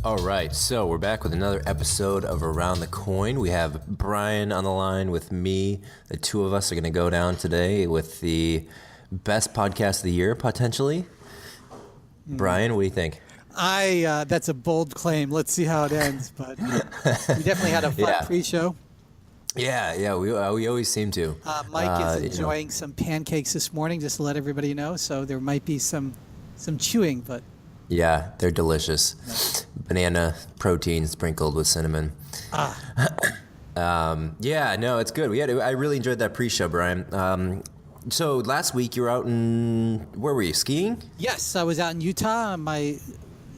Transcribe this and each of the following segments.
All right, so we're back with another episode of Around the Coin. We have Brian on the line with me. The two of us are going to go down today with the best podcast of the year, potentially. Brian, what do you think? That's a bold claim. Let's see how it ends. But we definitely had a fun pre-show. Yeah, we always seem to. Mike is enjoying some pancakes this morning, just to let everybody know. So there might be some chewing, but yeah, they're delicious. Banana protein sprinkled with cinnamon. It's good. I really enjoyed that pre-show, Brian. So last week you were out where were you, skiing? Yes, I was out in Utah on my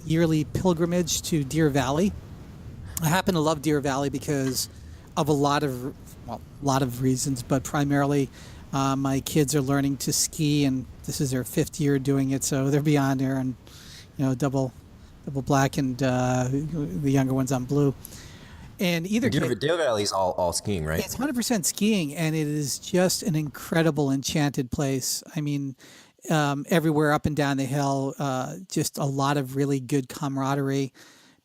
yearly pilgrimage to Deer Valley. I happen to love Deer Valley because of a lot of reasons, but primarily my kids are learning to ski, and this is their 5th year doing it, so they're beyond there, and double black, and the younger one's on blue. And either Deer Valley's all skiing, right? It's 100% skiing, and it is just an incredible, enchanted place. I mean, everywhere up and down the hill, just a lot of really good camaraderie.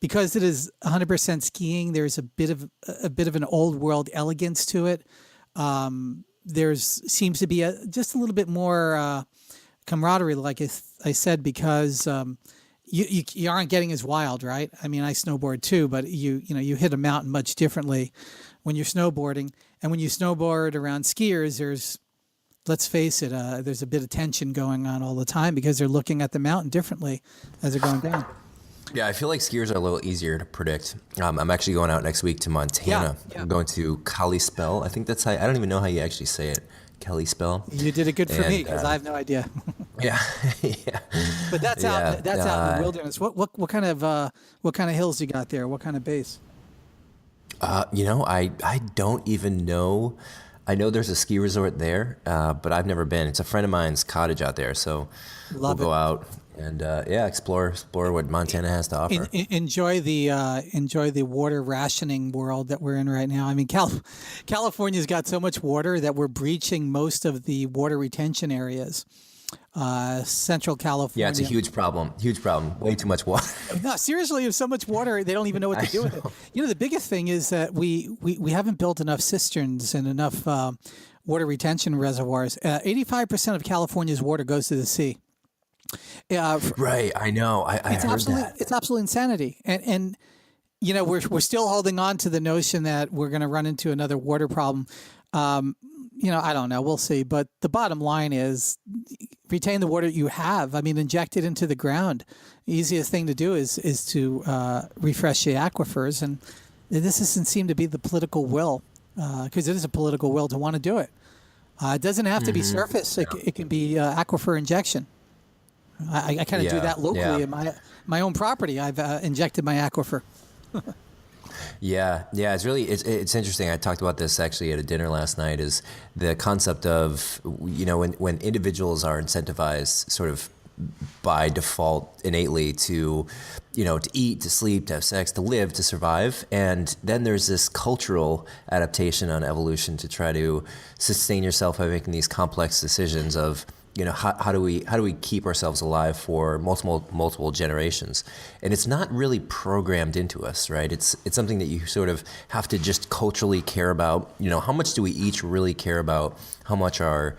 Because it is 100% skiing, there's a bit of an old world elegance to it. Seems to be just a little bit more camaraderie, like I said, because you aren't getting as wild, right? I mean, I snowboard too, but you hit a mountain much differently when you're snowboarding, and when you snowboard around skiers, let's face it, there's a bit of tension going on all the time because they're looking at the mountain differently as they're going down. Yeah, I feel like skiers are a little easier to predict. I'm actually going out next week to Montana. Yeah. I'm going to Kalispell. I think that's how. I don't even know how you actually say it. Kalispell. You did it good for me because I have no idea. Yeah. But that's out in the wilderness. What kind of hills you got there? What kind of base? I don't even know. I know there's a ski resort there, but I've never been. It's a friend of mine's cottage out there, so we'll go out and explore what Montana has to offer. Enjoy the water rationing world that we're in right now. I mean, California's got so much water that we're breaching most of the water retention areas. Central California. Yeah, it's a huge problem. Way too much water. No, seriously, there's so much water, they don't even know what to do with it. The biggest thing is that we haven't built enough cisterns and enough water retention reservoirs. 85% of California's water goes to the sea. Right, I know. I heard that. It's absolute insanity, and we're still holding on to the notion that we're going to run into another water problem. I don't know. We'll see. But the bottom line is retain the water you have. I mean, inject it into the ground. The easiest thing to do is to refresh the aquifers. And this doesn't seem to be the political will, because it is a political will to want to do it. It doesn't have to be surface. It can be aquifer injection. I kind of do that locally in my own property. I've injected my aquifer. Yeah, it's interesting. I talked about this actually at a dinner last night. Is the concept of when individuals are incentivized sort of by default innately to eat, to sleep, to have sex, to live, to survive, and then there's this cultural adaptation on evolution to try to sustain yourself by making these complex decisions of how do we keep ourselves alive for multiple generations? And it's not really programmed into us, right? It's something that you sort of have to just culturally care about. How much do we each really care about how much our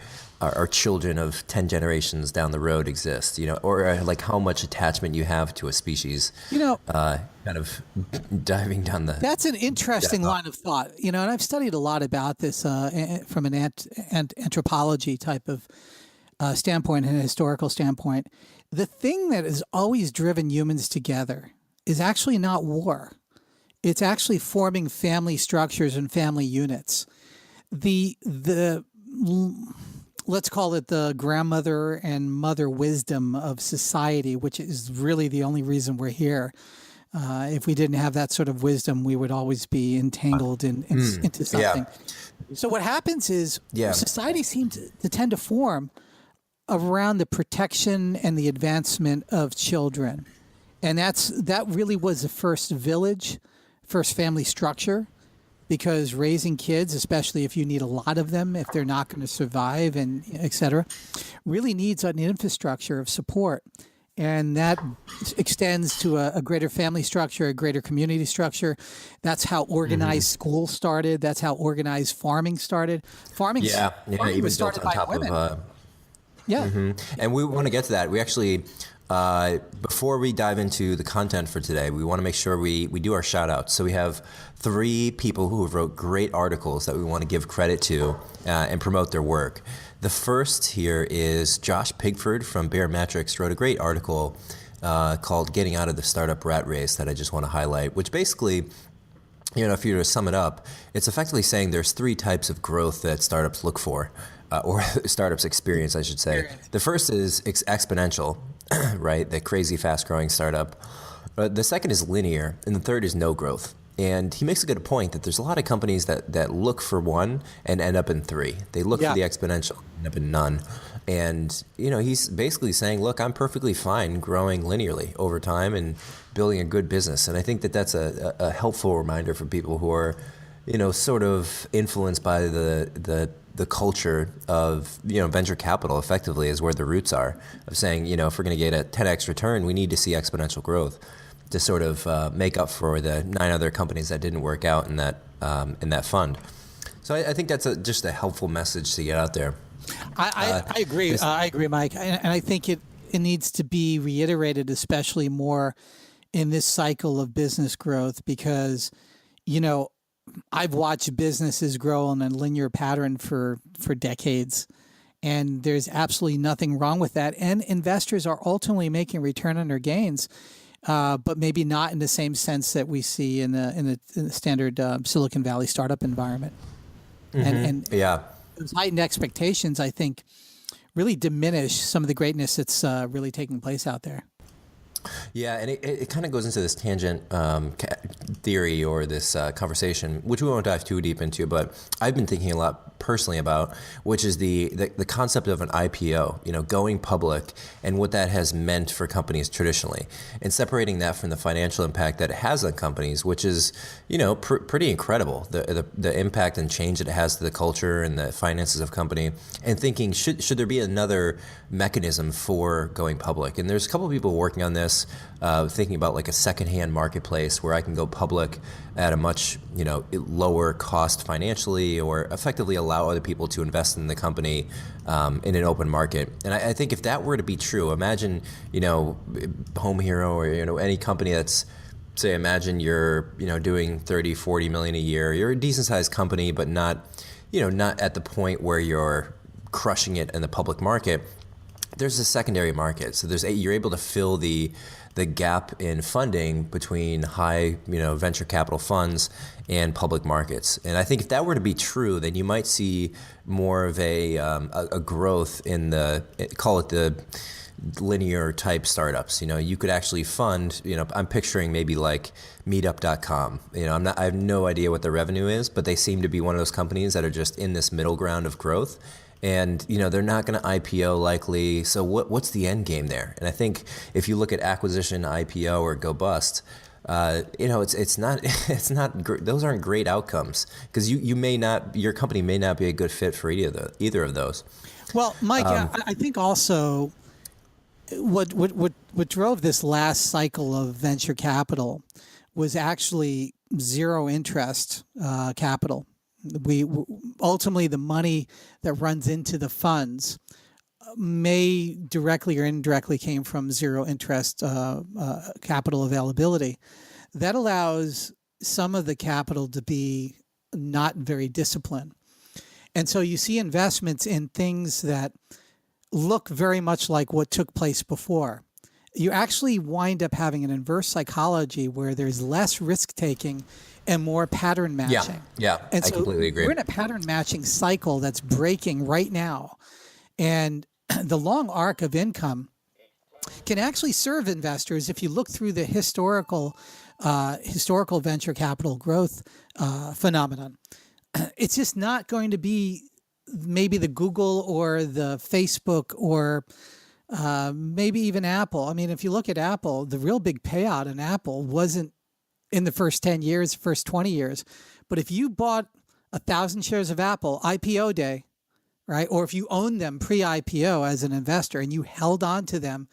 children of 10 generations down the road exist, or like how much attachment you have to a species, kind of diving down the... That's an interesting line of thought, and I've studied a lot about this from an anthropology type of standpoint and a historical standpoint. The thing that has always driven humans together is actually not war. It's actually forming family structures and family units. Let's call it the grandmother and mother wisdom of society, which is really the only reason we're here. If we didn't have that sort of wisdom, we would always be entangled into something. Yeah. So what happens is society seems to tend to form around the protection and the advancement of children. And that really was the first village, first family structure, because raising kids, especially if you need a lot of them, if they're not going to survive and et cetera, really needs an infrastructure of support. And that extends to a greater family structure, a greater community structure. That's how organized schools started. That's how organized farming started. Farming Even was built started on by top women. of Yeah. and we want to get to that. We actually, before we dive into the content for today, we want to make sure we do our shout outs. So we have 3 people who have wrote great articles that we want to give credit to and promote their work. The first here is Josh Pigford from Barometrics wrote a great article called Getting Out of the Startup Rat Race that I just want to highlight, which basically, if you were to sum it up, it's effectively saying there's 3 types of growth that startups look for, or startups experience, I should say. The first is exponential, right? The crazy fast-growing startup. The second is linear, and the third is no growth. And he makes a good point that there's a lot of companies that look for one and end up in 3. They look for the exponential, end up in none. And, he's basically saying, look, I'm perfectly fine growing linearly over time and building a good business. And I think that that's a helpful reminder for people who are, sort of influenced by the culture of, venture capital effectively is where the roots are of saying, if we're going to get a 10x return, we need to see exponential growth to sort of make up for the 9 other companies that didn't work out in that fund. So I think that's just a helpful message to get out there. I agree. I agree, Mike. And I think it needs to be reiterated, especially more in this cycle of business growth, because, I've watched businesses grow on a linear pattern for decades. And there's absolutely nothing wrong with that. And investors are ultimately making return on their gains, but maybe not in the same sense that we see in the standard Silicon Valley startup environment. And those heightened expectations, I think, really diminish some of the greatness that's really taking place out there. Yeah, and it kind of goes into this tangent theory or this conversation, which we won't dive too deep into, but I've been thinking a lot personally about, which is the concept of an IPO, going public and what that has meant for companies traditionally, and separating that from the financial impact that it has on companies, which is, pretty incredible, the impact and change that it has to the culture and the finances of company, and thinking, should there be another mechanism for going public? And there's a couple of people working on this, thinking about like a secondhand marketplace where I can go public at a much lower cost financially, or effectively allow other people to invest in the company in an open market. And I think if that were to be true, imagine Home Hero or any company that's, say, imagine you're doing 30-40 million a year. You're a decent sized company, but not at the point where you're crushing it in the public market. There's a secondary market, so you're able to fill the gap in funding between high venture capital funds and public markets. And I think if that were to be true, then you might see more of a growth in call it the linear type startups. You could actually fund, I'm picturing maybe like meetup.com. I have no idea what the revenue is, but they seem to be one of those companies that are just in this middle ground of growth. And they're not going to IPO likely. So what's the end game there? And I think if you look at acquisition, IPO, or go bust, it's not those aren't great outcomes, because your company may not be a good fit for either of those. Well, Mike, I think also what drove this last cycle of venture capital was actually zero interest capital. We ultimately, the money that runs into the funds may directly or indirectly came from zero interest capital availability. That allows some of the capital to be not very disciplined. And so you see investments in things that look very much like what took place before. You actually wind up having an inverse psychology where there's less risk taking and more pattern matching. Yeah, and I so completely agree. We're in a pattern matching cycle that's breaking right now. And the long arc of income can actually serve investors if you look through the historical venture capital growth phenomenon. It's just not going to be maybe the Google or the Facebook or maybe even Apple. I mean, if you look at Apple, the real big payout in Apple wasn't in the first 10 years, first 20 years. But if you bought 1,000 shares of Apple IPO day, right, or if you owned them pre-IPO as an investor and you held on to them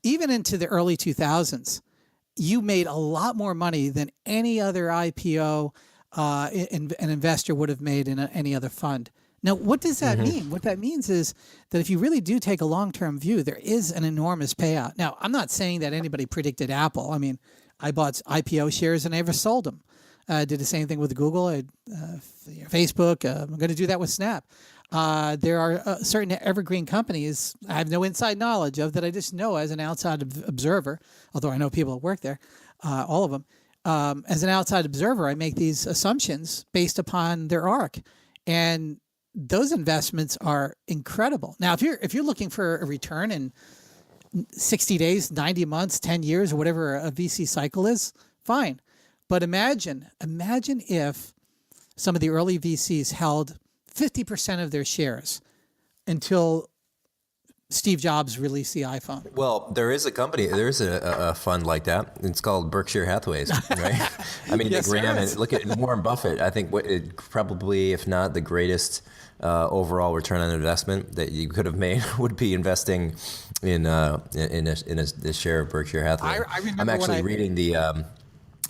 even into the early 2000s, you made a lot more money than any other IPO an investor would have made in any other fund. Now, what does that mean? What that means is that if you really do take a long-term view, there is an enormous payout. Now, I'm not saying that anybody predicted Apple. I mean, I bought IPO shares and I never sold them. I did the same thing with Google, Facebook. I'm going to do that with Snap. There are certain evergreen companies I have no inside knowledge of that I just know as an outside observer, although I know people that work there, all of them. As an outside observer, I make these assumptions based upon their arc. And those investments are incredible. Now, if you're looking for a return in 60 days, 90 months, 10 years, or whatever a VC cycle is, fine. But imagine if some of the early VCs held 50% of their shares until Steve Jobs released the iPhone. Well, there is a fund like that. It's called Berkshire Hathaway's, right? I mean, Yes, Graham, and look at Warren Buffett. I think probably, if not the greatest overall return on investment that you could have made, would be investing in a share of Berkshire Hathaway. I remember I'm actually reading the.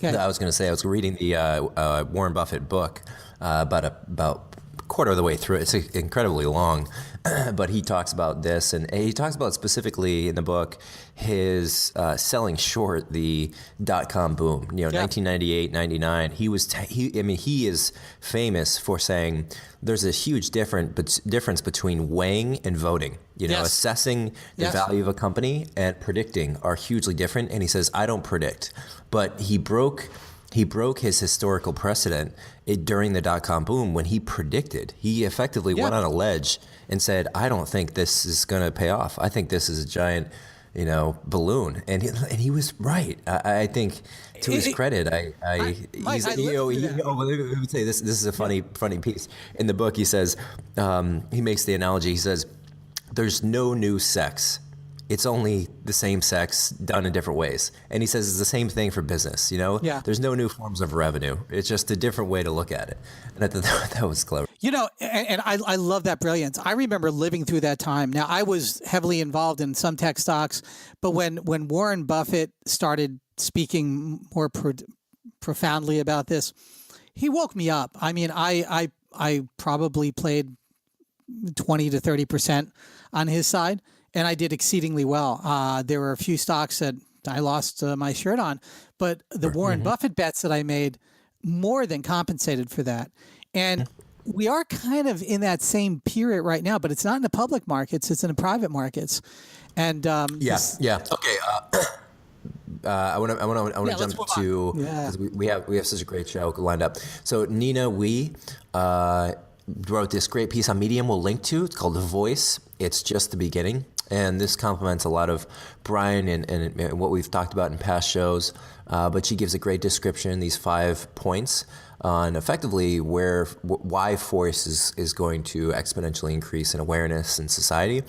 Okay. I was reading the Warren Buffett book about a quarter of the way through. It's incredibly long, but he talks about this, and he talks about specifically in the book his selling short the .com boom. 1998, 99. He is famous for saying there's a huge difference between weighing and voting. Assessing the value of a company and predicting are hugely different. And he says, I don't predict, but he broke his historical precedent during the .com boom when he predicted. He effectively went on a ledge and said, I don't think this is going to pay off. I think this is a giant, balloon. And he was right. I think to his credit, let me say this is a funny piece. In the book, he says, he makes the analogy, he says, there's no new sex. It's only the same sex done in different ways. And he says it's the same thing for business, There's no new forms of revenue. It's just a different way to look at it. And I thought that was clever. And I love that brilliance. I remember living through that time. Now, I was heavily involved in some tech stocks, but when Warren Buffett started speaking more profoundly about this, he woke me up. I mean, I probably played 20 to 30% on his side. And I did exceedingly well. There were a few stocks that I lost my shirt on, but the Warren Buffett bets that I made more than compensated for that. And we are kind of in that same period right now, but it's not in the public markets; it's in the private markets. And Okay. I want to jump to because we have such a great show lined up. So Nina Wee wrote this great piece on Medium. We'll link to. It's called The Voice. It's just the beginning. And this complements a lot of Brian and what we've talked about in past shows. But she gives a great description, these 5 points on effectively why voice is going to exponentially increase in awareness in society.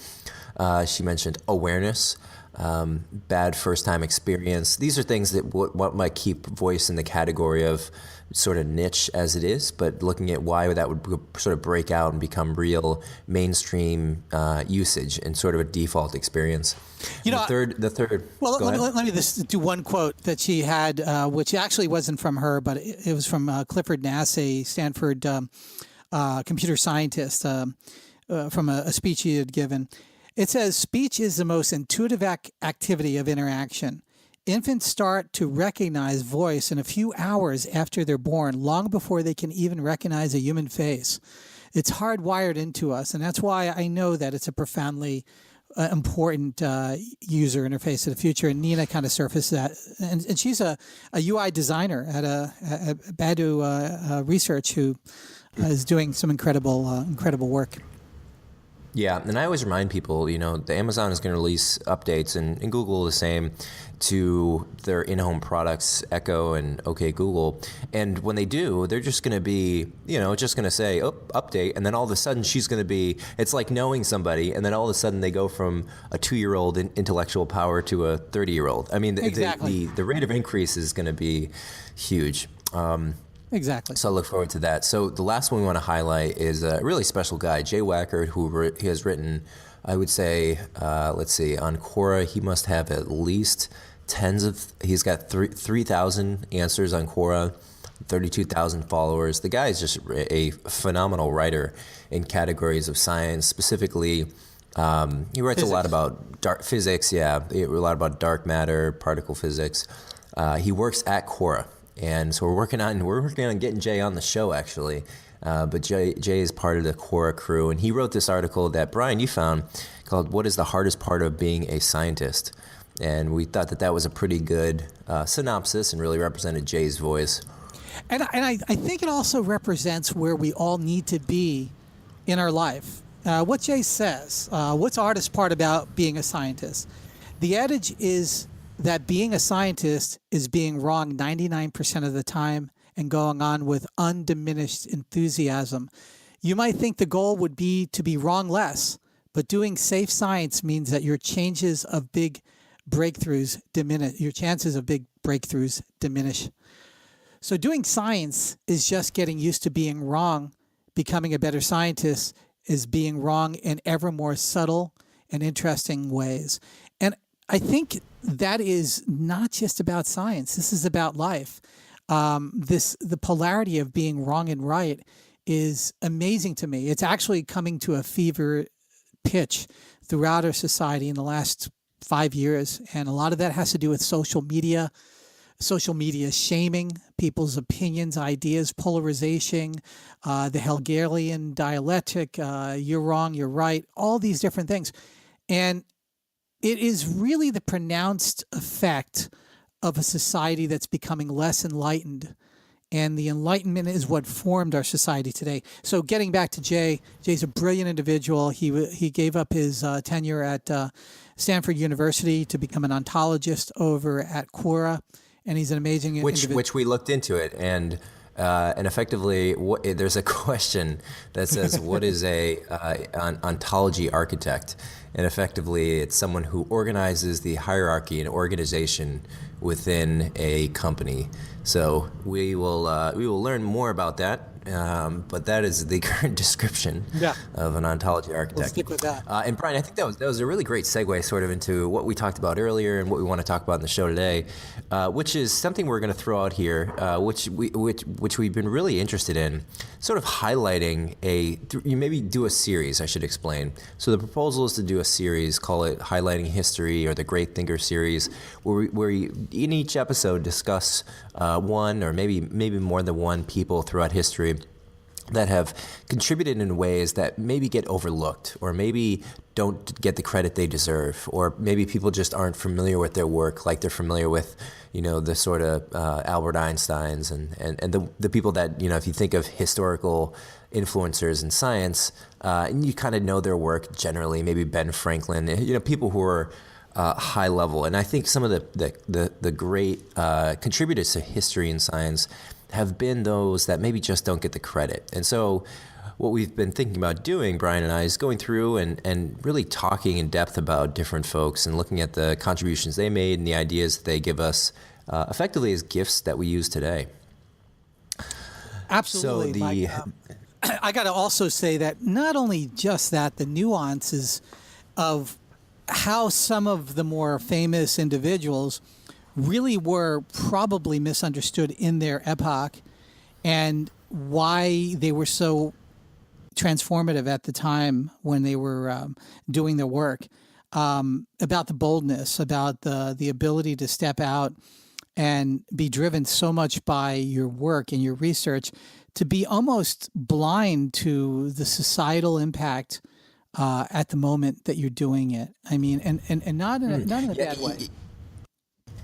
She mentioned awareness, bad first-time experience. These are things that what might keep voice in the category of sort of niche as it is, but looking at why that would sort of break out and become real mainstream usage and sort of a default experience. The third. Well, let me just do one quote that she had, which actually wasn't from her, but it was from Clifford Nass, a Stanford computer scientist, from a speech he had given. It says, speech is the most intuitive activity of interaction. Infants start to recognize voice in a few hours after they're born, long before they can even recognize a human face. It's hardwired into us, and that's why I know that it's a profoundly important user interface of the future. And Nina kind of surfaced that, and she's a UI designer at Badu Research who is doing some incredible work. Yeah, and I always remind people, the Amazon is going to release updates, and Google the same, to their in-home products, Echo and OK Google. And when they do, they're just going to be, just going to say, oh, update, and then all of a sudden she's going to be, it's like knowing somebody, and then all of a sudden they go from a 2-year-old intellectual power to a 30-year-old. I mean, exactly. the rate of increase is going to be huge. Exactly. So I look forward to that. So the last one we want to highlight is a really special guy, Jay Wacker, who has written I would say, let's see, on Quora, he must have at least he's got 3,000 answers on Quora, 32,000 followers. The guy is just a phenomenal writer in categories of science. Specifically, he writes a lot about dark physics. Yeah, a lot about dark matter, particle physics. He works at Quora, and so we're working on getting Jay on the show actually. But Jay is part of the Quora crew, and he wrote this article that Brian you found called "What is the hardest part of being a scientist?" And we thought that was a pretty good synopsis and really represented Jay's voice. And I think it also represents where we all need to be in our life. What Jay says, what's the hardest part about being a scientist? The adage is that being a scientist is being wrong 99% of the time and going on with undiminished enthusiasm. You might think the goal would be to be wrong less, but doing safe science means that your chances of big breakthroughs diminish. So doing science is just getting used to being wrong. Becoming a better scientist is being wrong in ever more subtle and interesting ways. And I think that is not just about science. This is about life. The polarity of being wrong and right is amazing to me. It's actually coming to a fever pitch throughout our society in the last 5 years. And a lot of that has to do with social media shaming people's opinions, ideas, polarization, the Hegelian dialectic, you're wrong, you're right, all these different things. And it is really the pronounced effect of a society that's becoming less enlightened. And the Enlightenment is what formed our society today. So getting back to Jay's a brilliant individual. He gave up his tenure at Stanford University to become an ontologist over at Quora. And he's an amazing individual. Which we looked into it, and effectively, there's a question that says, "What is an ontology architect?" And effectively, it's someone who organizes the hierarchy and organization within a company. So we will learn more about that. But that is the current description of an ontology architect. We'll stick with that. And Brian, I think that was a really great segue sort of into what we talked about earlier and what we want to talk about in the show today, which is something we're going to throw out here, which we've been really interested in, sort of highlighting you maybe do a series, I should explain. So the proposal is to do a series, call it Highlighting History or the Great Thinker Series, where we in each episode discuss one or maybe more than one people throughout history that have contributed in ways that maybe get overlooked or maybe don't get the credit they deserve, or maybe people just aren't familiar with their work like they're familiar with, the sort of Albert Einsteins and the people that, if you think of historical influencers in science, and you kind of know their work generally, maybe Ben Franklin, people who are high level. And I think some of the great contributors to history and science have been those that maybe just don't get the credit. And so what we've been thinking about doing, Brian and I, is going through and really talking in depth about different folks and looking at the contributions they made and the ideas that they give us effectively as gifts that we use today. Absolutely, so Mike. I got to also say that not only just that, the nuances of how some of the more famous individuals really were probably misunderstood in their epoch, and why they were so transformative at the time when they were doing their work, about the boldness, about the ability to step out and be driven so much by your work and your research to be almost blind to the societal impact at the moment that you're doing it. I mean, and not in a bad way.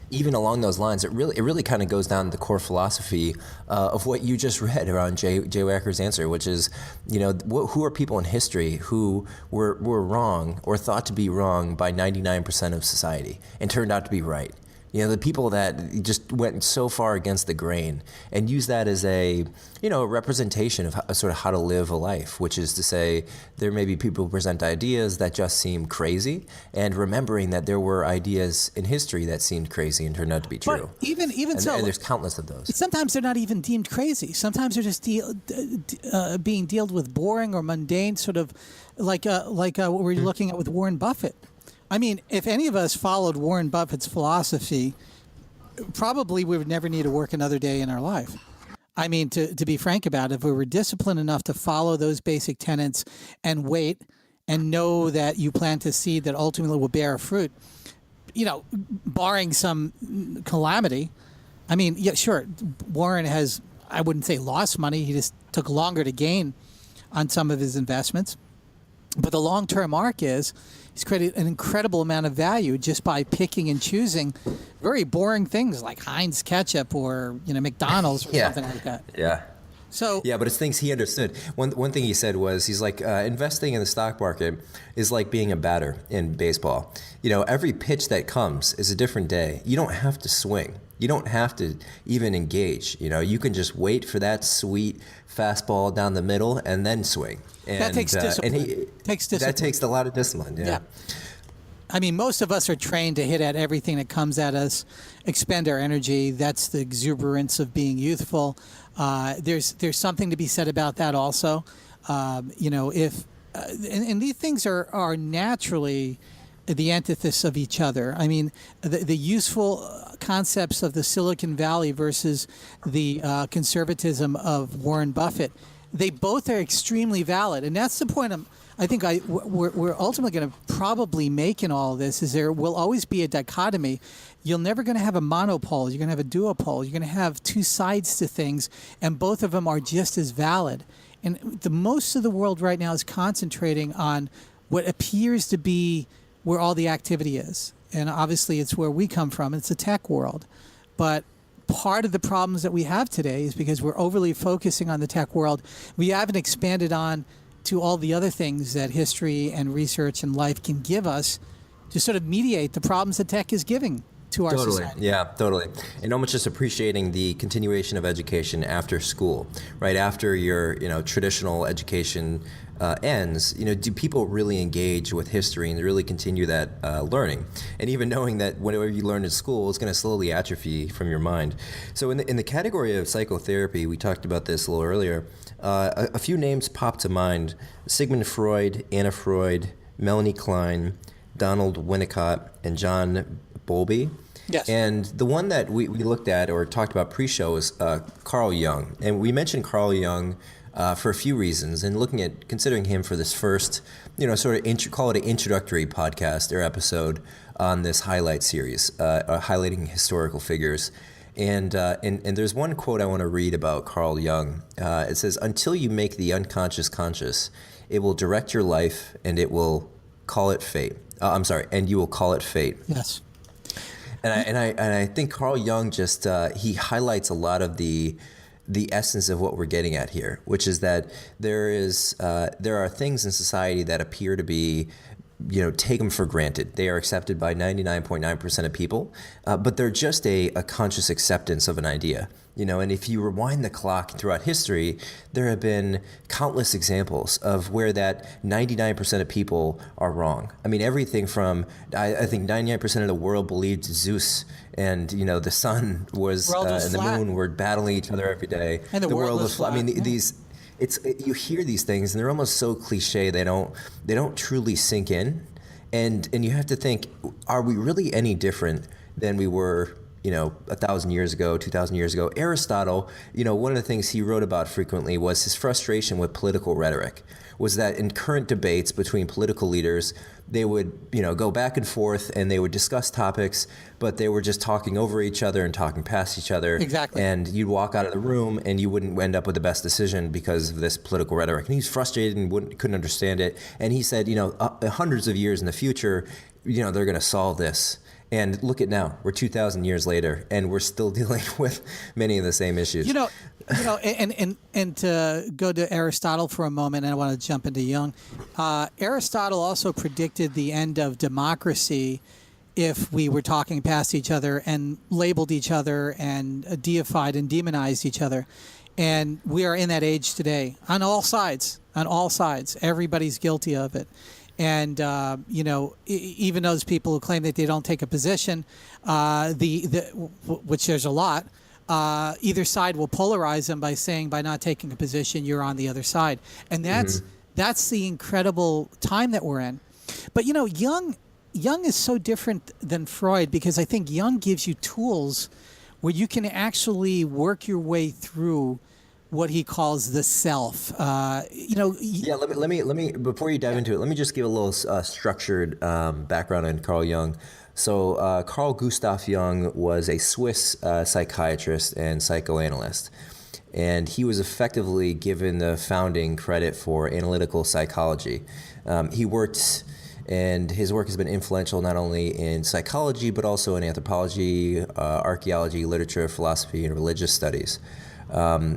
Even along those lines, it really kind of goes down to the core philosophy of what you just read around Jay Wacker's answer, which is, who are people in history who were wrong or thought to be wrong by 99% of society and turned out to be right. The people that just went so far against the grain, and use that as a representation of sort of how to live a life, which is to say there may be people who present ideas that just seem crazy, and remembering that there were ideas in history that seemed crazy and turned out to be true. But even so, and there's countless of those. Sometimes they're not even deemed crazy. Sometimes they're just being dealt with boring or mundane sort of what we're looking at with Warren Buffett. I mean, if any of us followed Warren Buffett's philosophy, probably we would never need to work another day in our life. I mean, to be frank about it, if we were disciplined enough to follow those basic tenets and wait and know that you plant a seed that ultimately will bear fruit, barring some calamity. I mean, yeah, sure, Warren has, I wouldn't say lost money. He just took longer to gain on some of his investments. But the long-term arc is he's created an incredible amount of value just by picking and choosing very boring things like Heinz ketchup or McDonald's or something like that. Yeah. So yeah, but it's things he understood. One thing he said was he's like investing in the stock market is like being a batter in baseball. Every pitch that comes is a different day. You don't have to swing. You don't have to even engage. You can just wait for that sweet fastball down the middle and then swing. And that takes discipline. That takes a lot of discipline. Yeah. I mean, most of us are trained to hit at everything that comes at us, expend our energy. That's the exuberance of being youthful. There's something to be said about that also. And these things are naturally the antithesis of each other. I mean, the useful concepts of the Silicon Valley versus the conservatism of Warren Buffett, they both are extremely valid. And that's the point we're ultimately going to probably make in all of this, is there will always be a dichotomy. You're never going to have a monopole. You're going to have a duopole. You're going to have two sides to things, and both of them are just as valid. And the most of the world right now is concentrating on what appears to be where all the activity is. And obviously it's where we come from. It's the tech world. But part of the problems that we have today is because we're overly focusing on the tech world. We haven't expanded on to all the other things that history and research and life can give us to sort of mediate the problems that tech is giving to our society. Yeah, totally. And almost just appreciating the continuation of education after school, right after your traditional education ends. Do people really engage with history and really continue that learning? And even knowing that whatever you learn in school is going to slowly atrophy from your mind. So in the category of psychotherapy, we talked about this a little earlier. A few names pop to mind: Sigmund Freud, Anna Freud, Melanie Klein, Donald Winnicott, and John Bowlby. Yes. And the one that we looked at or talked about pre-show is Carl Jung. And we mentioned Carl Jung for a few reasons, and considering him for this first, call it an introductory podcast or episode on this highlight series, highlighting historical figures. And there's one quote I want to read about Carl Jung. It says, "Until you make the unconscious conscious, it will direct your life, and it will call it fate." And you will call it fate. Yes. And I think Carl Jung just he highlights a lot of the essence of what we're getting at here, which is that there are things in society that appear to be, take them for granted. They are accepted by 99.9% of people, but they're just a conscious acceptance of an idea. And if you rewind the clock throughout history, there have been countless examples of where that 99% of people are wrong. I mean, everything from, I think 99% of the world believed Zeus and, the sun was and the moon were battling each other every day. And the world was flat. I mean, you hear these things and they're almost so cliche, they don't truly sink in. And you have to think, are we really any different than we were 1,000 years ago, 2,000 years ago? Aristotle, one of the things he wrote about frequently was his frustration with political rhetoric, was that in current debates between political leaders, they would, go back and forth and they would discuss topics, but they were just talking over each other and talking past each other. Exactly. And you'd walk out of the room and you wouldn't end up with the best decision because of this political rhetoric. And he's frustrated and couldn't understand it. And he said, hundreds of years in the future, they're going to solve this. And look at now, we're 2,000 years later, and we're still dealing with many of the same issues. And to go to Aristotle for a moment, and I want to jump into Jung. Aristotle also predicted the end of democracy if we were talking past each other and labeled each other and deified and demonized each other. And we are in that age today on all sides. Everybody's guilty of it. And, even those people who claim that they don't take a position, which there's a lot, either side will polarize them by saying by not taking a position, you're on the other side. And That's the incredible time that we're in. But Jung is so different than Freud, because I think Jung gives you tools where you can actually work your way through what he calls the self. Yeah, let me before you dive into it, let me just give a little structured background on Carl Jung. So Carl Gustav Jung was a Swiss psychiatrist and psychoanalyst, and he was effectively given the founding credit for analytical psychology. He worked, and his work has been influential not only in psychology but also in anthropology, archaeology, literature, philosophy, and religious studies.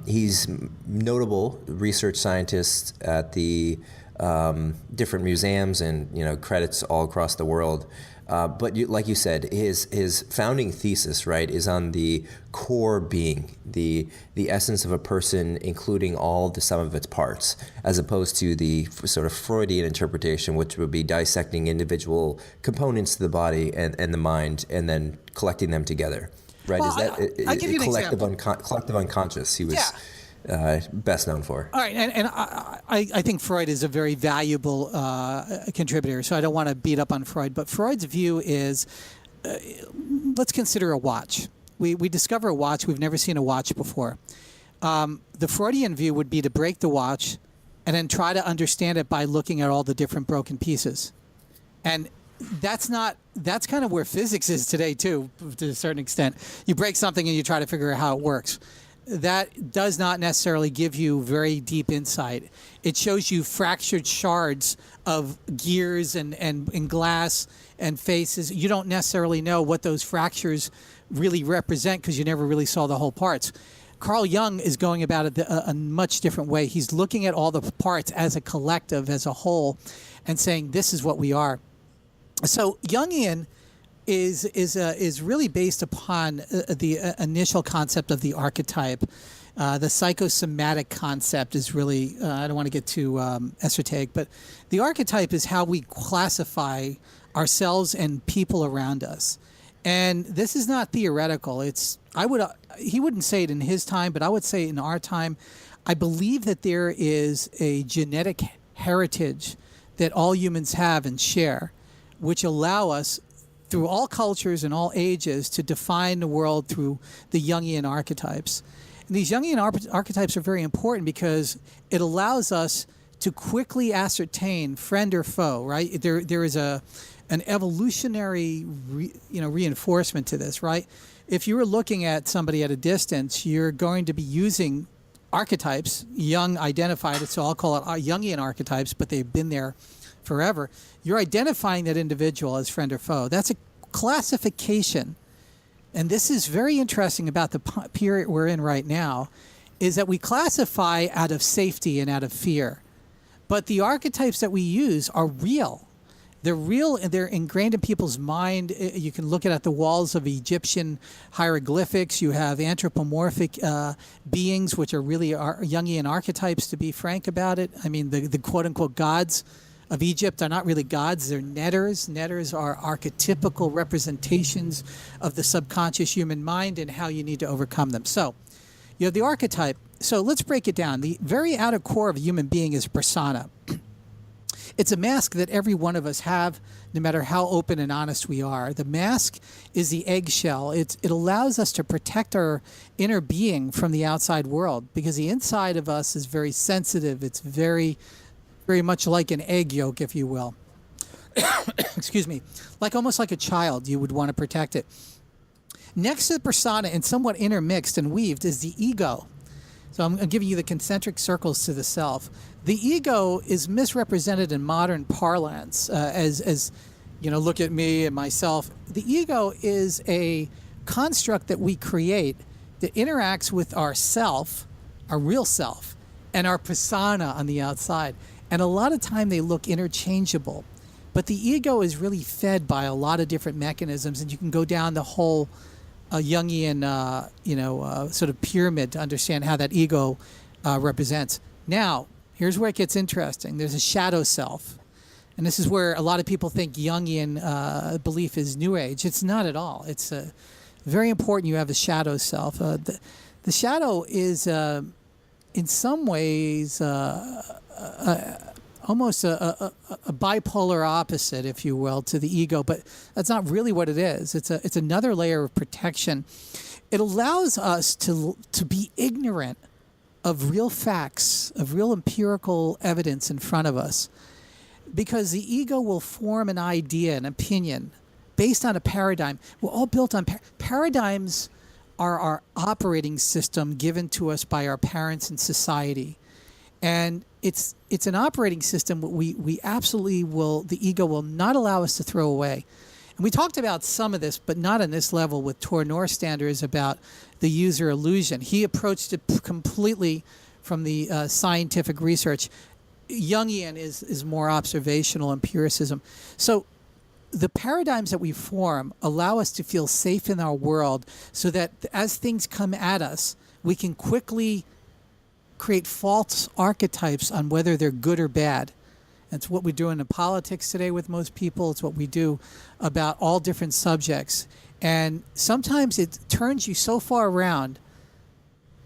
He's notable research scientist at the different museums and credits all across the world. But like you said, his founding thesis, right, is on the core being, the essence of a person, including all the sum of its parts, as opposed to the sort of Freudian interpretation, which would be dissecting individual components to the body and the mind, and then collecting them together. Right? Well, Is that I'll give you an example. Collective unconscious? He was best known for. All right, and I think Freud is a very valuable contributor, so I don't want to beat up on Freud, but Freud's view is, let's consider a watch. We discover a watch, we've never seen a watch before. The Freudian view would be to break the watch and then try to understand it by looking at all the different broken pieces. And that's kind of where physics is today too, to a certain extent. You break something and you try to figure out how it works. That does not necessarily give you very deep insight. It shows you fractured shards of gears and glass and faces. You don't necessarily know what those fractures really represent because you never really saw the whole parts. Carl Jung is going about it a much different way. He's looking at all the parts as a collective, as a whole, and saying this is what we are. So Jungian is really based upon the initial concept of the archetype. The psychosomatic concept is really, I don't want to get too esoteric, but the archetype is how we classify ourselves and people around us. And this is not theoretical. He wouldn't say it in his time, but I would say in our time, I believe that there is a genetic heritage that all humans have and share, which allow us through all cultures and all ages to define the world through the Jungian archetypes. And these Jungian archetypes are very important because it allows us to quickly ascertain friend or foe, right? There is an evolutionary reinforcement to this, right? If you were looking at somebody at a distance, you're going to be using archetypes. Jung identified it, so I'll call it Jungian archetypes, but they've been there forever. You're identifying that individual as friend or foe. That's a classification. And this is very interesting about the period we're in right now, is that we classify out of safety and out of fear. But the archetypes that we use are real. They're real and they're ingrained in people's mind. You can look at the walls of Egyptian hieroglyphics. You have anthropomorphic beings, which are really Jungian archetypes, to be frank about it. I mean, the quote-unquote gods of Egypt are not really gods, they're netters. Netters are archetypical representations of the subconscious human mind and how you need to overcome them. So, you have the archetype. So let's break it down. The very outer core of a human being is persona. It's a mask that every one of us have, no matter how open and honest we are. The mask is the eggshell. It allows us to protect our inner being from the outside world, because the inside of us is very sensitive. It's very much like an egg yolk, if you will. Excuse me. Almost like a child, you would want to protect it. Next to the persona and somewhat intermixed and weaved is the ego. So I'm giving you the concentric circles to the self. The ego is misrepresented in modern parlance as look at me and myself. The ego is a construct that we create that interacts with our self, our real self, and our persona on the outside. And a lot of time they look interchangeable. But the ego is really fed by a lot of different mechanisms, and you can go down the whole Jungian, sort of pyramid to understand how that ego represents. Now, here's where it gets interesting. There's a shadow self. And this is where a lot of people think Jungian belief is New Age. It's not at all. It's very important you have a shadow self. The shadow is, in some ways, almost a bipolar opposite, if you will, to the ego, but that's not really what it is. It's another layer of protection. It allows us to be ignorant of real facts, of real empirical evidence in front of us, because the ego will form an idea, an opinion, based on a paradigm. We're all built on paradigms. Are our operating system given to us by our parents and society, and it's an operating system we absolutely will. The ego will not allow us to throw away. And we talked about some of this, but not on this level, with Tor Norstanders about the user illusion. He approached it completely from the scientific research. Jungian is more observational empiricism. So the paradigms that we form allow us to feel safe in our world, so that as things come at us, we can quickly create false archetypes on whether they're good or bad. That's what we do in politics today with most people. It's what we do about all different subjects. And sometimes it turns you so far around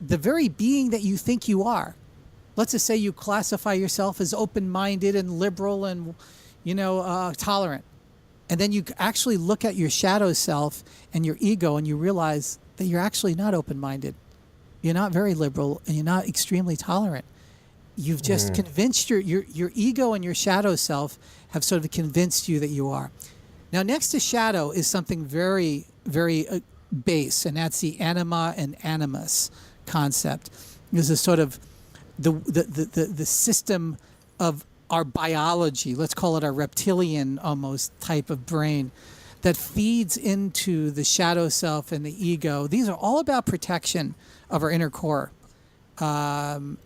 the very being that you think you are. Let's just say you classify yourself as open-minded and liberal and, tolerant. And then you actually look at your shadow self and your ego, and you realize that you're actually not open-minded. You're not very liberal, and you're not extremely tolerant. You've just convinced your ego and your shadow self have sort of convinced you that you are. Now, next to shadow is something very, very base, and that's the anima and animus concept. This is sort of the system of our biology, let's call it our reptilian almost type of brain, that feeds into the shadow self and the ego. These are all about protection of our inner core. And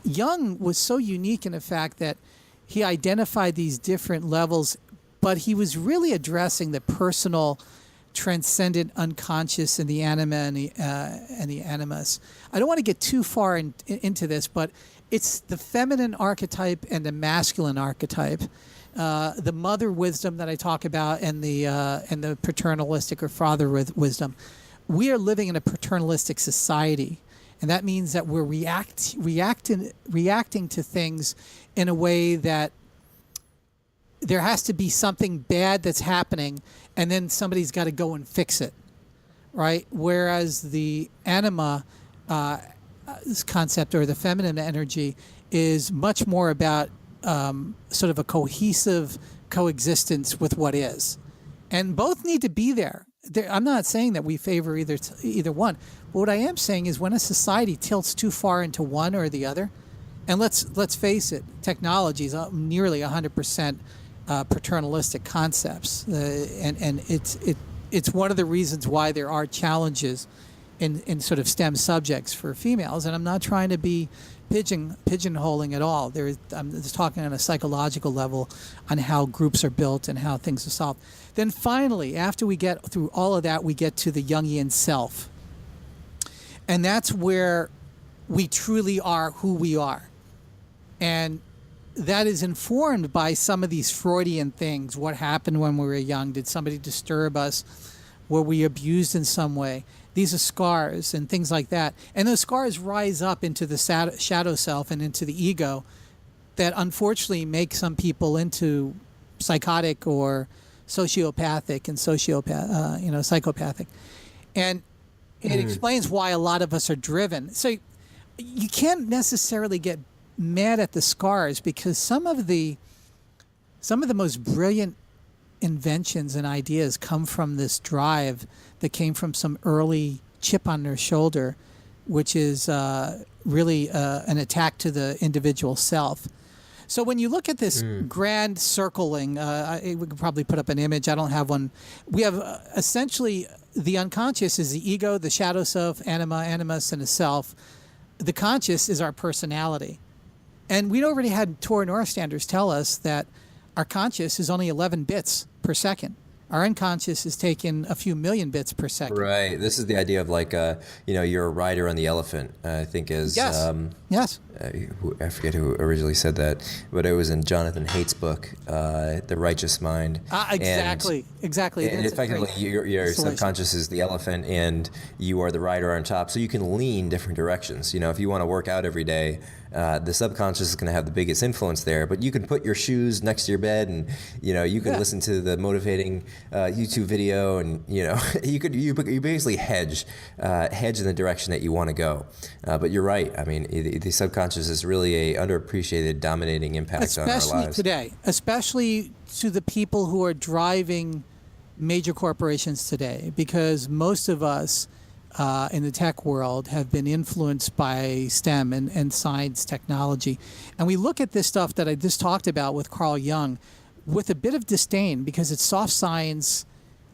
Jung was so unique in the fact that he identified these different levels, but he was really addressing the personal, transcendent unconscious in the anima and the animus. I don't want to get too far into this, but it's the feminine archetype and the masculine archetype, the mother wisdom that I talk about, and the paternalistic or father wisdom. We are living in a paternalistic society, and that means that we're reacting to things in a way that there has to be something bad that's happening, and then somebody's got to go and fix it, right? Whereas the anima this concept, or the feminine energy, is much more about sort of a cohesive coexistence with what is. And both need to be there. I'm not saying that we favor either one. But what I am saying is, when a society tilts too far into one or the other, and let's face it, technology is nearly 100% paternalistic concepts, and it's one of the reasons why there are challenges in sort of STEM subjects for females. And I'm not trying to be pigeonholing at all. I'm just talking on a psychological level on how groups are built and how things are solved. Then finally, after we get through all of that, we get to the Jungian self. And that's where we truly are who we are. And that is informed by some of these Freudian things. What happened when we were young? Did somebody disturb us? Were we abused in some way? These are scars and things like that. And those scars rise up into the shadow self and into the ego that unfortunately make some people into psychotic or sociopathic and psychopathic. And it explains why a lot of us are driven. So you can't necessarily get mad at the scars, because some of the most brilliant inventions and ideas come from this drive that came from some early chip on their shoulder, which is really an attack to the individual self. So when you look at this grand circling, we could probably put up an image. I don't have one. We have essentially the unconscious is the ego, the shadow self, anima, animus, and the self. The conscious is our personality. And we'd already had Tor Norstanders tell us that our conscious is only 11 bits per second. Our unconscious is taking a few million bits per second. Right. This is the idea of you're a rider on the elephant, I think is... Yes. Yes. I forget who originally said that, but it was in Jonathan Haidt's book, The Righteous Mind. Exactly. And effectively, your subconscious is the elephant, and you are the rider on top, so you can lean different directions. If you want to work out every day, The subconscious is going to have the biggest influence there, but you can put your shoes next to your bed, and you can listen to the motivating YouTube video, and you basically hedge in the direction that you want to go. But you're right. I mean, the subconscious is really a underappreciated, dominating impact on our lives. Especially today, especially to the people who are driving major corporations today, because most of us in the tech world have been influenced by STEM and science, technology. And we look at this stuff that I just talked about with Carl Jung with a bit of disdain because it's soft science.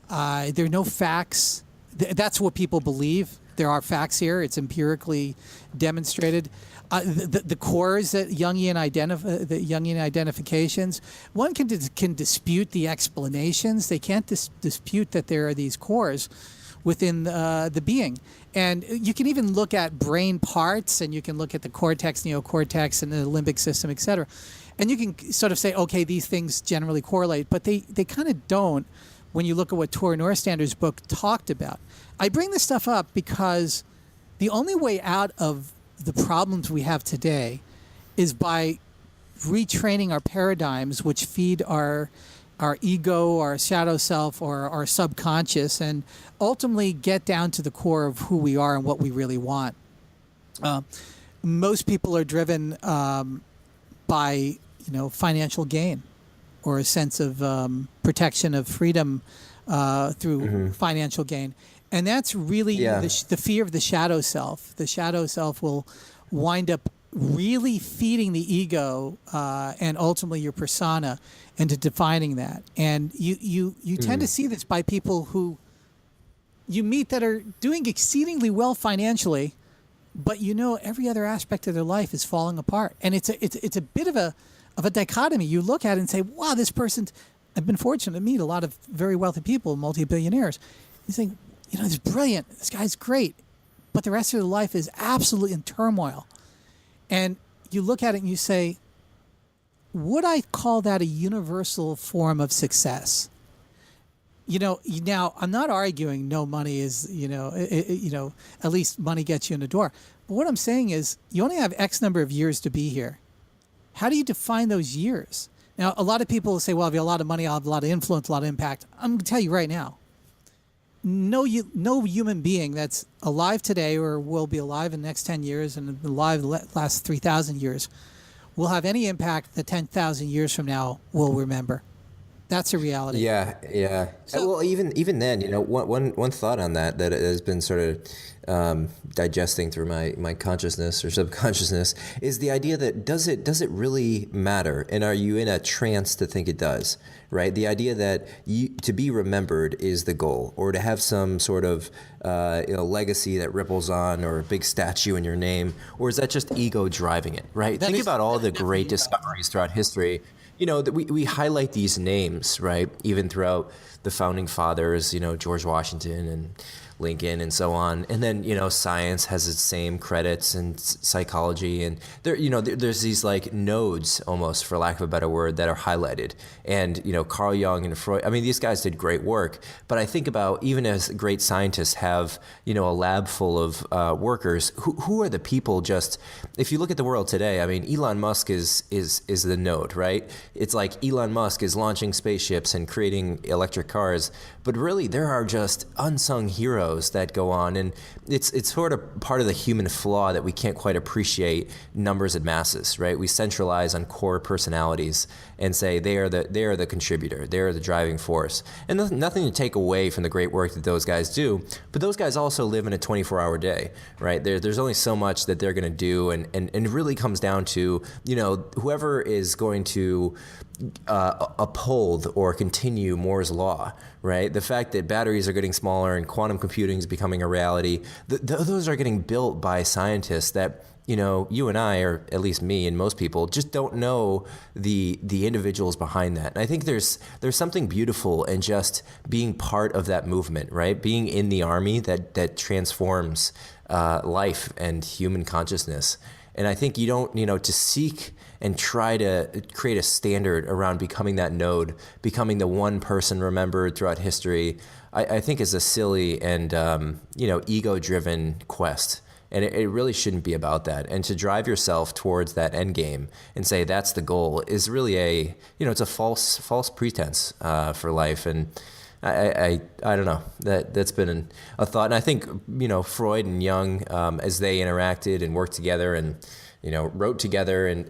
There are no facts. That's what people believe. There are facts here. It's empirically demonstrated. The cores that Jungian identifications, one can dispute the explanations. They can't dispute that there are these cores within the being. And you can even look at brain parts, and you can look at the cortex, neocortex, and the limbic system, et cetera. And you can sort of say, okay, these things generally correlate, but they kind of don't when you look at what Tor Norstander's book talked about. I bring this stuff up because the only way out of the problems we have today is by retraining our paradigms, which feed our ego, our shadow self, or our subconscious, and ultimately get down to the core of who we are and what we really want. Most people are driven by financial gain or a sense of protection of freedom through financial gain. And that's really the fear of the shadow self. The shadow self will wind up really feeding the ego and ultimately your persona into defining that. And you tend to see this by people who you meet that are doing exceedingly well financially, but every other aspect of their life is falling apart. And it's a bit of a dichotomy. You look at it and say, wow, this person, I've been fortunate to meet a lot of very wealthy people, multi-billionaires. You think, it's brilliant. This guy's great. But the rest of their life is absolutely in turmoil. And you look at it and you say, would I call that a universal form of success? Now I'm not arguing no money is, at least money gets you in the door. But what I'm saying is you only have X number of years to be here. How do you define those years? Now, a lot of people will say, well, if you have a lot of money, I'll have a lot of influence, a lot of impact. I'm going to tell you right now, no human being that's alive today or will be alive in the next 10 years and alive the last 3,000 years will have any impact that 10,000 years from now will remember. That's a reality. Yeah. So, well, even then, one thought on that has been sort of digesting through my consciousness or subconsciousness is the idea that does it really matter, and are you in a trance to think it does? Right? The idea that to be remembered is the goal, or to have some sort of legacy that ripples on, or a big statue in your name, or is that just ego driving it? Right? Think about all the great discoveries throughout history. That we highlight these names, right? Even throughout the founding fathers, George Washington and Lincoln and so on. And then, science has its same credits, and psychology, and there's these like nodes almost, for lack of a better word, that are highlighted. And, Carl Jung and Freud, I mean, these guys did great work, but I think about, even as great scientists have, a lab full of workers, who are the people just, if you look at the world today, I mean, Elon Musk is the node, right? It's like Elon Musk is launching spaceships and creating electric cars, but really there are just unsung heroes that go on, and it's sort of part of the human flaw that we can't quite appreciate numbers and masses, right? We centralize on core personalities and say they are the contributor, they are the driving force, and nothing to take away from the great work that those guys do, but those guys also live in a 24-hour day, right? There's only so much that they're going to do, and it really comes down to whoever is going to uphold or continue Moore's law, right? The fact that batteries are getting smaller and quantum computing is becoming a reality, those are getting built by scientists that you and I, or at least me and most people, just don't know the individuals behind that. And I think there's something beautiful in just being part of that movement, right? Being in the army that transforms life and human consciousness. And I think you don't, to seek and try to create a standard around becoming that node, becoming the one person remembered throughout history, I think is a silly and, ego-driven quest. And it really shouldn't be about that. And to drive yourself towards that end game and say that's the goal is really it's a false pretense for life. And I don't know, that's been a thought. And I think, Freud and Jung, as they interacted and worked together and, wrote together, and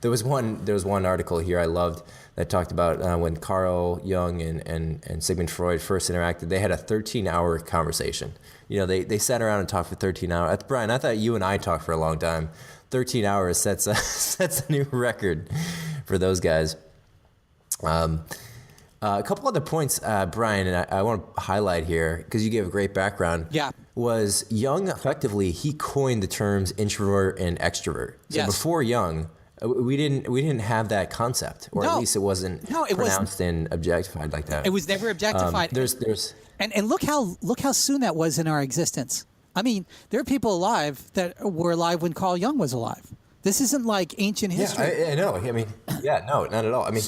there was one article here I loved that talked about when Carl Jung and Sigmund Freud first interacted. They had a 13-hour conversation. They sat around and talked for 13 hours. Brian, I thought you and I talked for a long time. 13 hours sets a new record for those guys. A couple other points, Brian, and I want to highlight here because you gave a great background. Yeah. Was Jung effectively, he coined the terms introvert and extrovert. So yes. Before Jung, we didn't have that concept, or at least it wasn't pronounced and objectified like that. It was never objectified. And look how soon that was in our existence. I mean, there are people alive that were alive when Carl Jung was alive. This isn't like ancient history. Yeah, I know. I mean, no, not at all. I mean,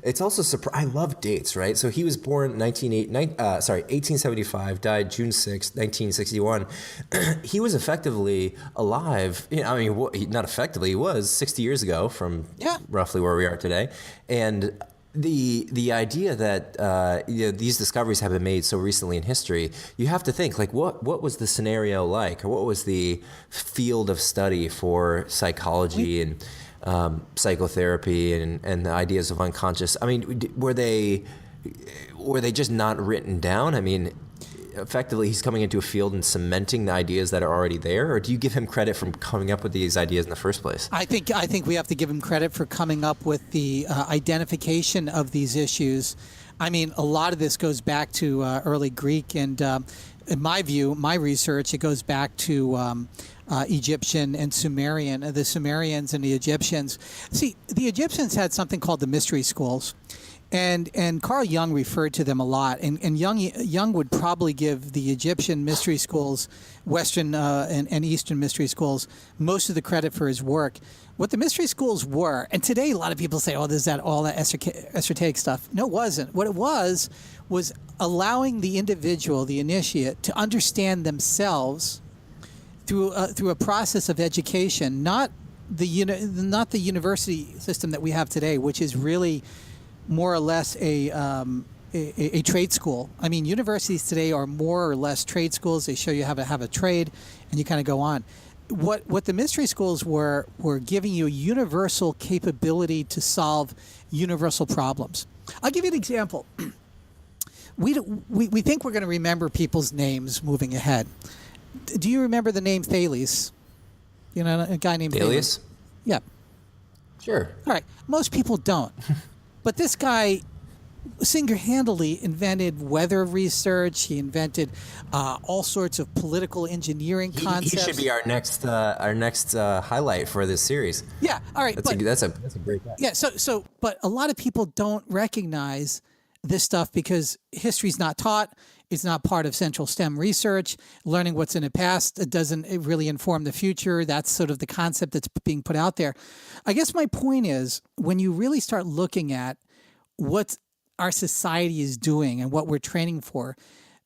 it's also, I love dates, right? So he was born 1875, died June 6, 1961. He was effectively alive. Not effectively, he was 60 years ago from roughly where we are today. And the idea that these discoveries have been made so recently in history, you have to think like what was the scenario like, or what was the field of study for psychology and psychotherapy and the ideas of unconscious. I mean, were they just not written down? I mean, effectively he's coming into a field and cementing the ideas that are already there, or do you give him credit for coming up with these ideas in the first place? I think we have to give him credit for coming up with the identification of these issues. I mean, a lot of this goes back to early Greek, and in my view, my research, it goes back to Egyptian and Sumerian, the Sumerians and the Egyptians. See, the Egyptians had something called the mystery schools. And Carl Jung referred to them a lot, and Jung would probably give the Egyptian mystery schools, Western and Eastern mystery schools, most of the credit for his work. What the mystery schools were, and today a lot of people say, "Oh, there's all that esoteric stuff." No, it wasn't. What it was allowing the individual, the initiate, to understand themselves through a process of education, not the university system that we have today, which is really more or less a trade school. I mean, universities today are more or less trade schools. They show you how to have a trade, and you kind of go on. What the mystery schools were giving you a universal capability to solve universal problems. I'll give you an example. We think we're going to remember people's names moving ahead. Do you remember the name Thales? You know, a guy named Thales? Yeah. Sure. All right. Most people don't. But this guy single-handedly invented weather research. He invented all sorts of political engineering concepts. He should be our next highlight for this series. Yeah, all right. That's a great guy. Yeah, but a lot of people don't recognize this stuff because history's not taught. It's not part of central STEM research. Learning what's in the past, it doesn't really inform the future. That's sort of the concept that's being put out there. I guess my point is, when you really start looking at what our society is doing and what we're training for,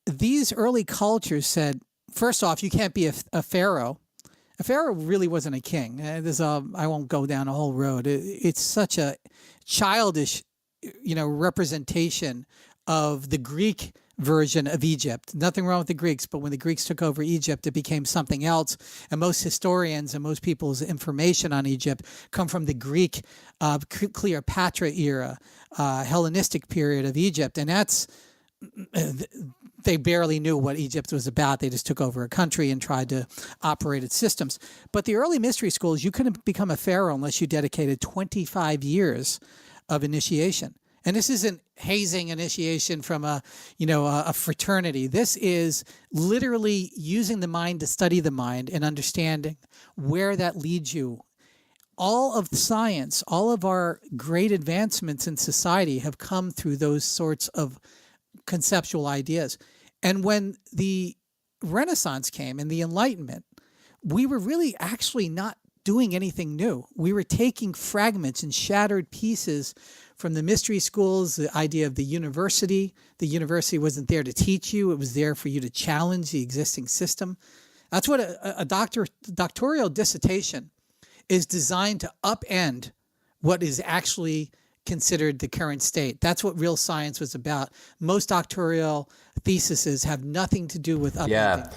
these early cultures said, first off, you can't be a pharaoh. A pharaoh really wasn't a king. I won't go down a whole road. It's such a childish, representation of the Greek version of Egypt. Nothing wrong with the Greeks, but when the Greeks took over Egypt, it became something else. And most historians and most people's information on Egypt come from the Greek Cleopatra era, Hellenistic period of Egypt. And they barely knew what Egypt was about. They just took over a country and tried to operate its systems. But the early mystery schools, you couldn't become a pharaoh unless you dedicated 25 years of initiation. And this isn't hazing initiation from a fraternity. This is literally using the mind to study the mind and understanding where that leads you. All of science, all of our great advancements in society have come through those sorts of conceptual ideas. And when the Renaissance came and the Enlightenment, we were really actually not doing anything new. We were taking fragments and shattered pieces from the mystery schools, the idea of the university. The university wasn't there to teach you. It was there for you to challenge the existing system. That's what a doctoral dissertation is designed to upend what is actually considered the current state. That's what real science was about. Most doctoral theses have nothing to do with upending. Yeah,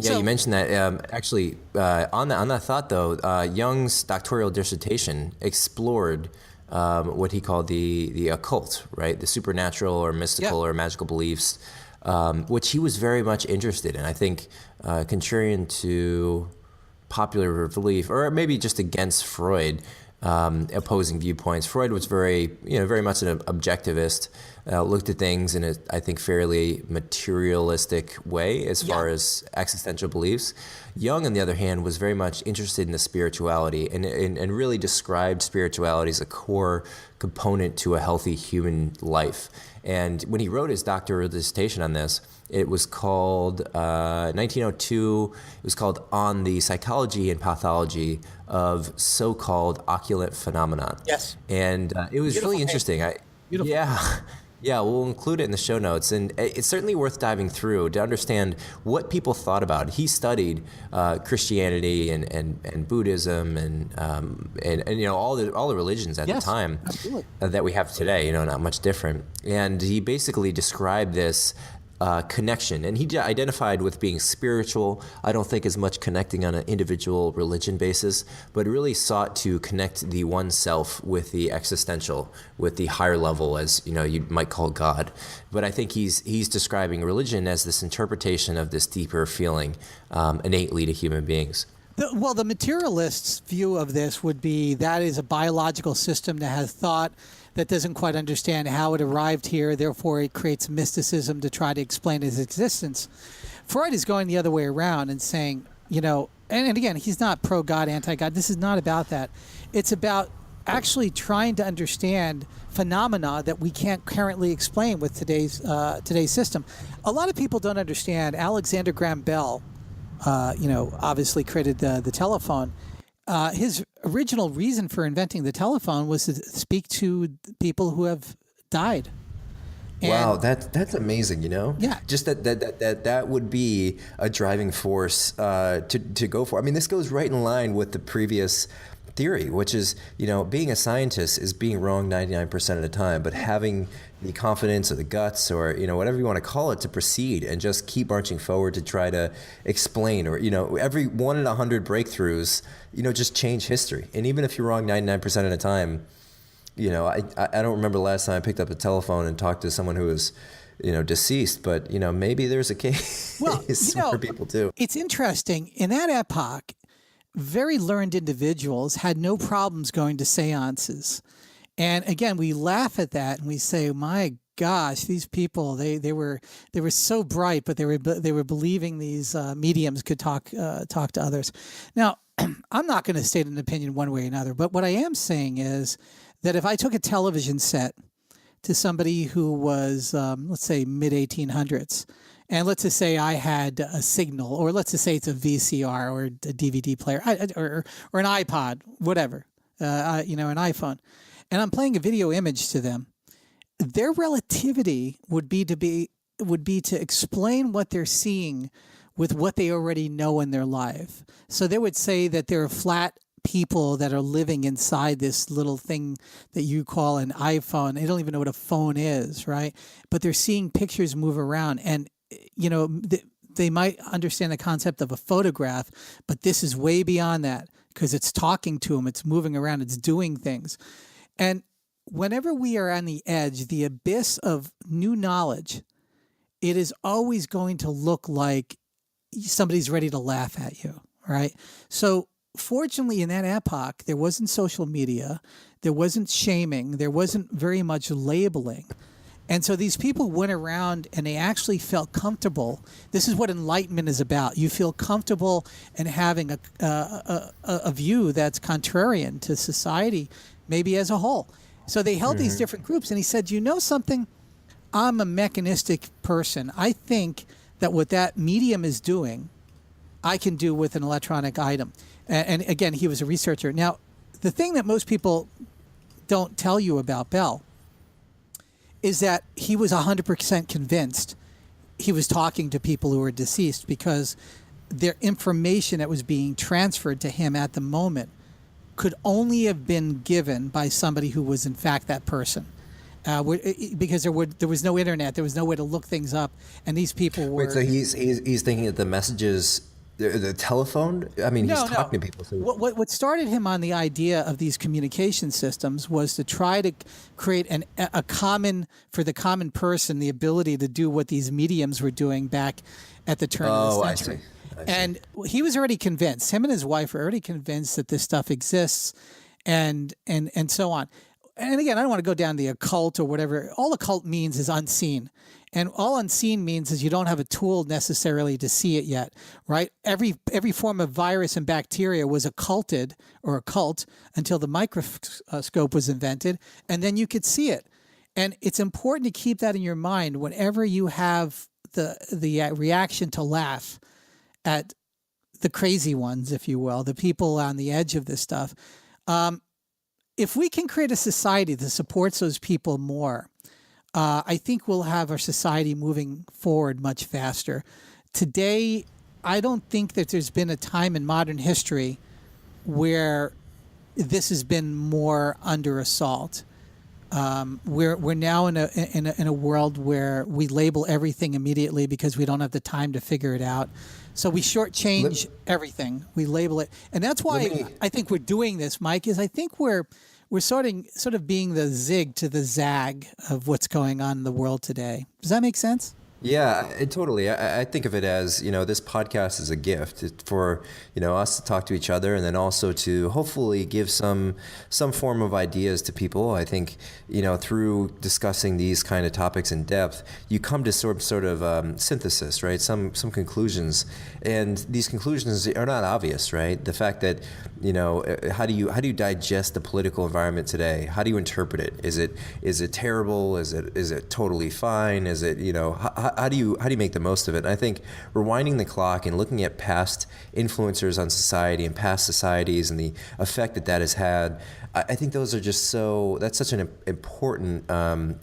so, you mentioned that. Actually, on that thought, though, Jung's doctoral dissertation explored what he called the occult, right? The supernatural or mystical or magical beliefs, which he was very much interested in. I think contrarian to popular belief, or maybe just against Freud, opposing viewpoints. Freud was very much an objectivist, looked at things in a, I think, fairly materialistic way as far as existential beliefs. Jung, on the other hand, was very much interested in the spirituality and really described spirituality as a core component to a healthy human life. And when he wrote his doctoral dissertation on this, it was called 1902. It was called "On the Psychology and Pathology of So-Called Occult Phenomena." Yes, and it was really interesting. Beautiful. Yeah, we'll include it in the show notes, and it's certainly worth diving through to understand what people thought about it. He studied Christianity and Buddhism and all the religions at the time that we have today. Not much different. And he basically described this connection, and he identified with being spiritual. I don't think as much connecting on an individual religion basis, but really sought to connect the oneself with the existential, with the higher level, as you might call God. But I think he's describing religion as this interpretation of this deeper feeling innately to human beings. The materialist's view of this would be that is a biological system that has thought, that doesn't quite understand how it arrived here, therefore it creates mysticism to try to explain its existence. Freud is going the other way around and saying, and again, he's not pro-God, anti-God. This is not about that. It's about actually trying to understand phenomena that we can't currently explain with today's system. A lot of people don't understand. Alexander Graham Bell, obviously created the telephone. His original reason for inventing the telephone was to speak to people who have died. Wow, that's amazing, Yeah. Just that would be a driving force to go for. I mean, this goes right in line with the previous theory, which is, being a scientist is being wrong 99% of the time, but having the confidence or the guts or, whatever you want to call it, to proceed and just keep marching forward to try to explain, or, every 1 in 100 breakthroughs, just change history. And even if you're wrong 99% of the time, I don't remember the last time I picked up the telephone and talked to someone who was, deceased, but, maybe there's a case for people too. It's interesting. In that epoch, very learned individuals had no problems going to seances. And again, we laugh at that and we say, my gosh, these people, they were so bright, but they were believing these mediums could talk to others. Now, I'm not going to state an opinion one way or another, but what I am saying is that if I took a television set to somebody who was, let's say, mid-1800s, and let's just say I had a signal, or let's just say it's a VCR or a DVD player, or an iPod, whatever, an iPhone, and I'm playing a video image to them, their relativity would be to explain what they're seeing with what they already know in their life. So they would say that there are flat people that are living inside this little thing that you call an iPhone. They don't even know what a phone is, right? But they're seeing pictures move around, and they might understand the concept of a photograph, but this is way beyond that because it's talking to them, it's moving around, it's doing things. And whenever we are on the edge, the abyss of new knowledge, it is always going to look like somebody's ready to laugh at you, right? So fortunately, in that epoch, there wasn't social media, there wasn't shaming, there wasn't very much labeling. And so these people went around and they actually felt comfortable. This is what enlightenment is about. You feel comfortable in having a view that's contrarian to society, maybe as a whole. So they held these different groups, and he said, something? I'm a mechanistic person. I think that what that medium is doing, I can do with an electronic item. And again, he was a researcher. Now, the thing that most people don't tell you about Bell is that he was 100% convinced he was talking to people who were deceased, because their information that was being transferred to him at the moment could only have been given by somebody who was in fact that person. Because there was no internet, there was no way to look things up, and these people were. Wait, so he's thinking that the messages, the telephone. I mean, he's talking to people. So. What started him on the idea of these communication systems was to try to create a common, for the common person, the ability to do what these mediums were doing back at the turn of the century. I see. And he was already convinced. Him and his wife were already convinced that this stuff exists, and so on. And again, I don't want to go down the occult or whatever. All occult means is unseen. And all unseen means is you don't have a tool necessarily to see it yet, right? Every form of virus and bacteria was occulted or occult until the microscope was invented, and then you could see it. And it's important to keep that in your mind whenever you have the reaction to laugh at the crazy ones, if you will, the people on the edge of this stuff. If we can create a society that supports those people more, I think we'll have our society moving forward much faster. Today, I don't think that there's been a time in modern history where this has been more under assault. We're now in a world where we label everything immediately because we don't have the time to figure it out. So we shortchange everything. We label it, and that's why I think we're doing this, Mike. Is I think we're sort of being the zig to the zag of what's going on in the world today. Does that make sense? Yeah, totally. I think of it as, this podcast is a gift for, us to talk to each other, and then also to hopefully give some form of ideas to people. I think, through discussing these kind of topics in depth, you come to sort of synthesis, right? Some conclusions, and these conclusions are not obvious, right? The fact that, how do you digest the political environment today? How do you interpret it? Is it terrible? Is it totally fine? Is it, how do you make the most of it? And I think rewinding the clock and looking at past influencers on society and past societies and the effect that has had, I think those are that's such an important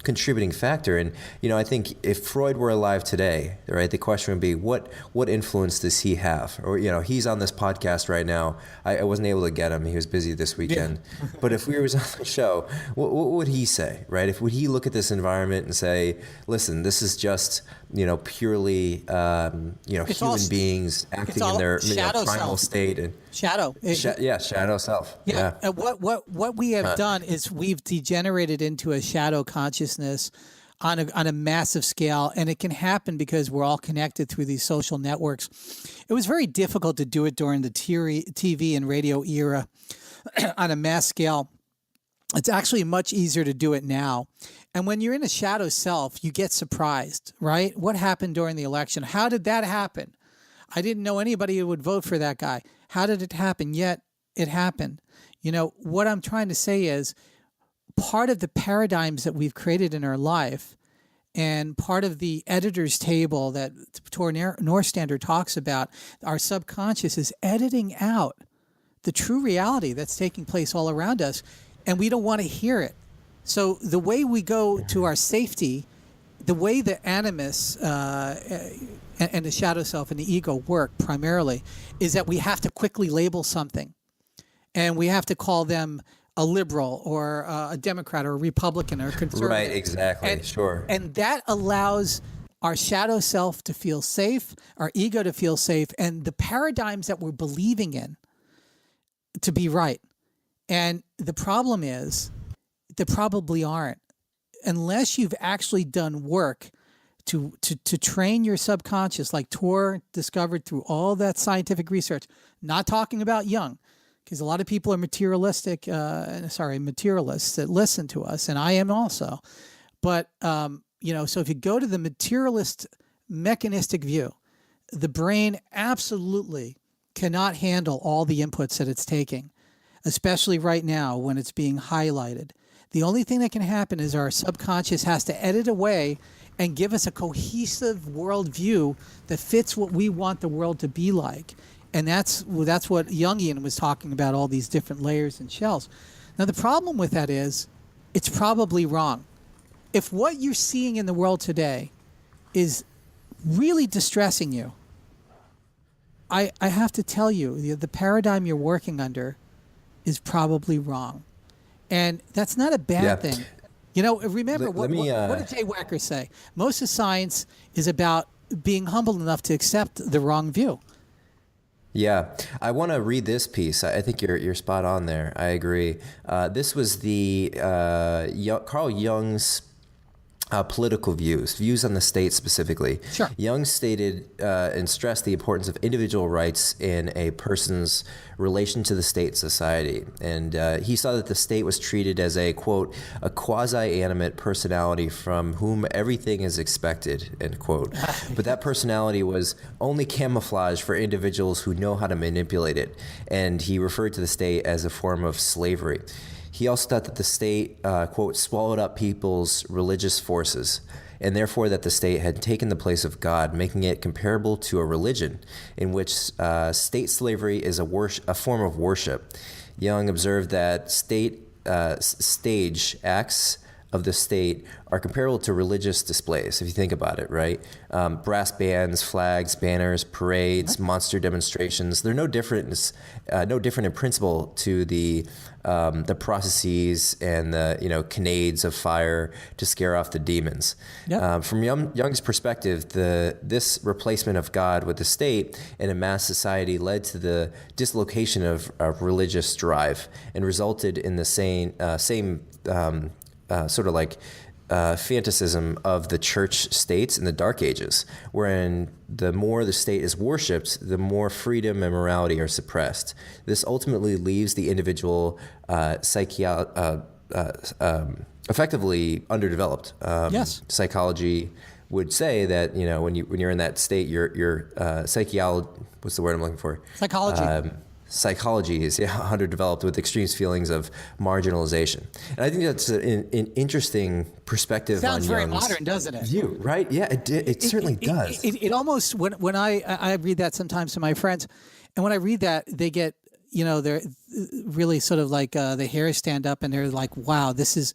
contributing factor. And, I think if Freud were alive today, right, the question would be, what influence does he have? Or, he's on this podcast right now. I wasn't able to get him. He was busy this weekend. Yeah. But if we was on the show, what would he say, right? Would he look at this environment and say, listen, this is just, purely, human beings acting in their primal state and shadow. Shadow self. Yeah. And what we have done is we've degenerated into a shadow consciousness on a massive scale, and it can happen because we're all connected through these social networks. It was very difficult to do it during the TV and radio era on a mass scale. It's actually much easier to do it now. And when you're in a shadow self, you get surprised, right? What happened during the election? How did that happen? I didn't know anybody who would vote for that guy. How did it happen? Yet it happened. What I'm trying to say is part of the paradigms that we've created in our life and part of the editor's table that Tor Norstander talks about, our subconscious is editing out the true reality that's taking place all around us, and we don't want to hear it. So the way we go to our safety, the way the animus and the shadow self and the ego work primarily is that we have to quickly label something, and we have to call them a liberal or a Democrat or a Republican or a conservative. Right, exactly, sure. And that allows our shadow self to feel safe, our ego to feel safe, and the paradigms that we're believing in to be right. And the problem is, they probably aren't. Unless you've actually done work to train your subconscious, like Tor discovered through all that scientific research, not talking about Jung, because a lot of people are materialists that listen to us, and I am also. But, so if you go to the materialist mechanistic view, the brain absolutely cannot handle all the inputs that it's taking, especially right now when it's being highlighted. The only thing that can happen is our subconscious has to edit away and give us a cohesive worldview that fits what we want the world to be like. And that's what Jungian was talking about, all these different layers and shells. Now, the problem with that is it's probably wrong. If what you're seeing in the world today is really distressing you, I have to tell you, the paradigm you're working under is probably wrong. And that's not a bad thing. You know, remember, Let me, what did Jay Wacker say? Most of science is about being humble enough to accept the wrong view. Yeah, I want to read this piece. I think you're spot on there. I agree. This was the Carl Jung's political views on the state specifically. Sure. Jung stated and stressed the importance of individual rights in a person's relation to the state society. And he saw that the state was treated as a, quote, a quasi-animate personality from whom everything is expected, end quote. But that personality was only camouflage for individuals who know how to manipulate it. And he referred to the state as a form of slavery. He also thought that the state, quote, swallowed up people's religious forces, and therefore that the state had taken the place of God, making it comparable to a religion in which state slavery is a form of worship. Jung observed that stage acts of the state are comparable to religious displays, if you think about it, right? Brass bands, flags, banners, parades, monster demonstrations, they're no different in principle to the processes and the canades of fire to scare off the demons. Yep. From Jung's perspective, this replacement of God with the state in a mass society led to the dislocation of religious drive and resulted in the same sort of like fantasism of the church states in the Dark Ages, wherein the more the state is worshipped, the more freedom and morality are suppressed. This ultimately leaves the individual effectively underdeveloped. Yes. Psychology would say that when you're in that state, your what's the word I'm looking for? Psychology. Psychology is underdeveloped with extreme feelings of marginalization. And I think that's an interesting perspective on Jung's very modern, doesn't it? view, right? Yeah, it certainly does. It almost, when I read that sometimes to my friends, and when I read that, they get, they're really sort of like the hairs stand up and they're like, wow, this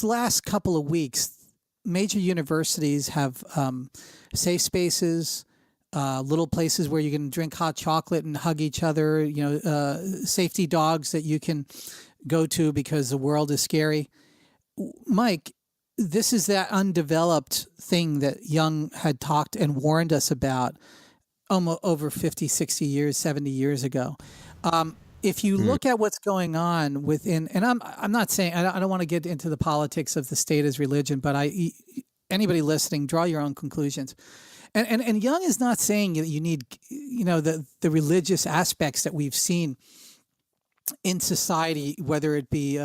last couple of weeks, major universities have safe spaces, little places where you can drink hot chocolate and hug each other, safety dogs that you can go to because the world is scary. Mike, this is that undeveloped thing that Jung had talked and warned us about almost over 50, 60 years, 70 years ago. If you look at what's going on within, and I'm not saying, I don't want to get into the politics of the state as religion, but anybody listening, draw your own conclusions. And Jung is not saying that you need, the religious aspects that we've seen in society, whether it be,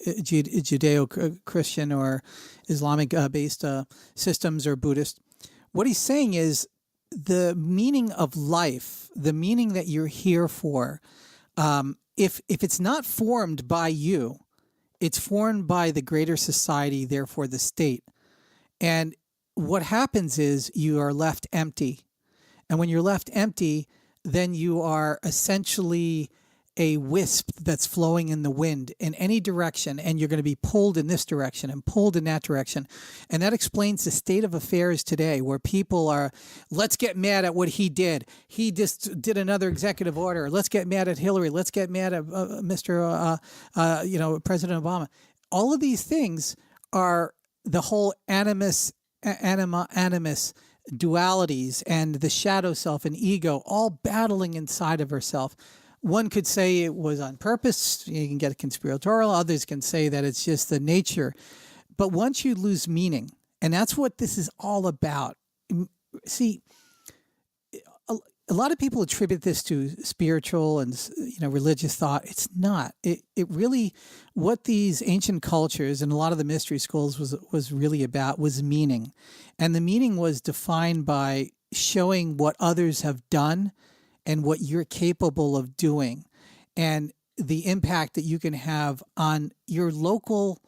Judeo-Christian or Islamic-based systems or Buddhist. What he's saying is the meaning of life, the meaning that you're here for, if it's not formed by you, it's formed by the greater society, therefore the state. And what happens is you are left empty. And when you're left empty, then you are essentially a wisp that's flowing in the wind in any direction, and you're going to be pulled in this direction and pulled in that direction. And that explains the state of affairs today, where people are, let's get mad at what he did. He just did another executive order. Let's get mad at Hillary. Let's get mad at President Obama. All of these things are the whole animus dualities and the shadow self and ego all battling inside of herself. One could say it was on purpose. You can get conspiratorial. Others can say that it's just the nature. But once you lose meaning, and that's what this is all about. See, a lot of people attribute this to spiritual and religious thought. It's not. It really, what these ancient cultures and a lot of the mystery schools was really about was meaning, and the meaning was defined by showing what others have done and what you're capable of doing, and the impact that you can have on your local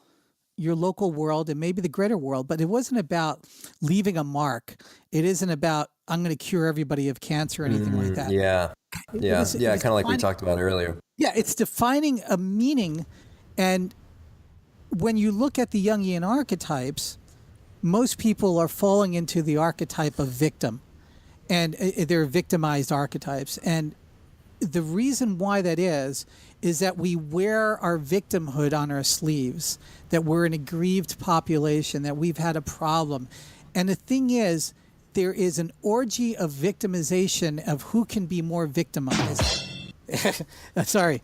world and maybe the greater world. But it wasn't about leaving a mark. It isn't about, I'm going to cure everybody of cancer or anything like that. Yeah. Kind of like we talked about earlier. Yeah, it's defining a meaning. And when you look at the Jungian archetypes, most people are falling into the archetype of victim. and they're victimized archetypes. And the reason why that is that we wear our victimhood on our sleeves, that we're an aggrieved population, that we've had a problem. And the thing is, there is an orgy of victimization of who can be more victimized. Sorry.